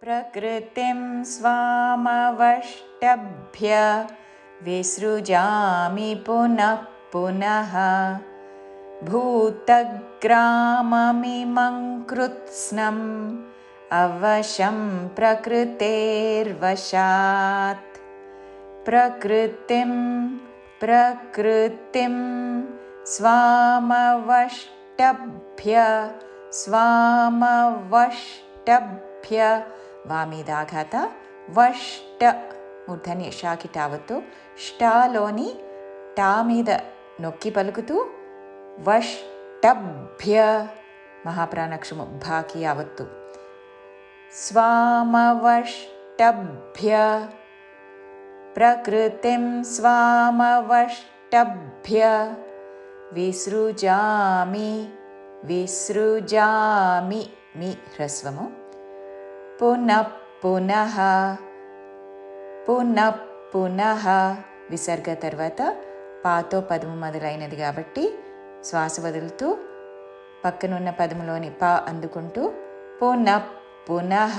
प्रकृतिं स्वामवष्टभ्य विसृजामि पुनः पुनः भूतग्राममिमं कृत्स्नम् अवशं प्रकृतेर्वशात् प्रकृतिं स्वामवष्टभ्य వామీదాఘాత వష్ట మూర్ధని షాకి టావత్తు ష్టాలోని టా మీద నొక్కి పలుకుతూ వష్టభ్య మహాప్రాణాక్షము భాకి యావత్తు స్వామవష్టభ్య ప్రకృతిం స్వామవష్టభ్య విసృజామి విసృజామి మీ హ్రస్వము పునః పునః పునః పునః విసర్గ తర్వాత పాతో పదము మొదలైనది కాబట్టి శ్వాస వదులుతూ పక్కనున్న పదములోని పా అందుకుంటూ పునః పునః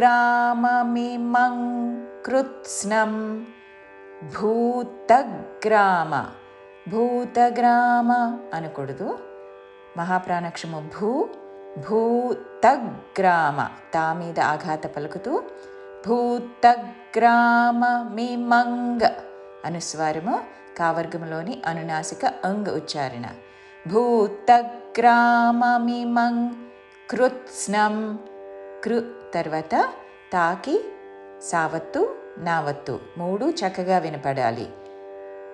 భూతగ్రామమిమం కృత్స్నం భూతగ్రామ భూతగ్రామ అనకూడదు మహాప్రాణాక్షము భూ భూతగ్రామ తా మీద ఆఘాత పలుకుతూ భూతగ్రామమిమంగ అనుస్వారము కావర్గములోని అనునాసిక అంగ్ ఉచ్చారణ భూతగ్రామమిమం కృత్స్నం కృ తర్వాత తాకి సావత్తు నావత్తు మూడు చక్కగా వినపడాలి.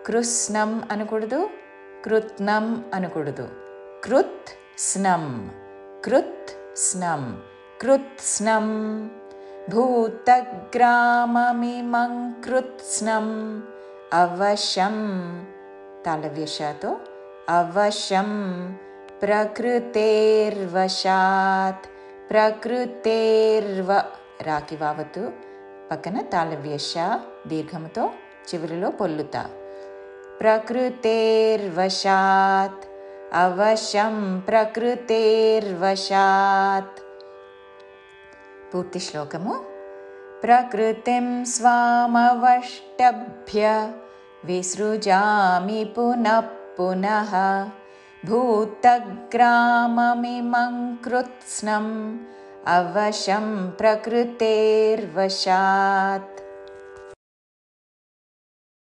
కృత్స్నం అనకూడదు, కృత్నం అనకూడదు. కృత్ స్నం కృత్ స్నం కృత్స్నం భూతగ్రామమిమం కృత్స్నం అవశం తాళవ్యషతో అవశం ప్రకృతేర్వశాత్ ప్రకృతేర్వ రాకి వావతు పక్కన తాళవ్యష దీర్ఘముతో చివరిలో పొల్లుత ప్రకృతేర్వశాత్ అవశం ప్రకృతేర్వశాత్. పూర్తి శ్లోకము. ప్రకృతిం స్వామవష్టభ్య విసృజామి పునః పునః భూతగ్రామమిమం కృత్స్నం అవశం ప్రకృతేర్వశాత్.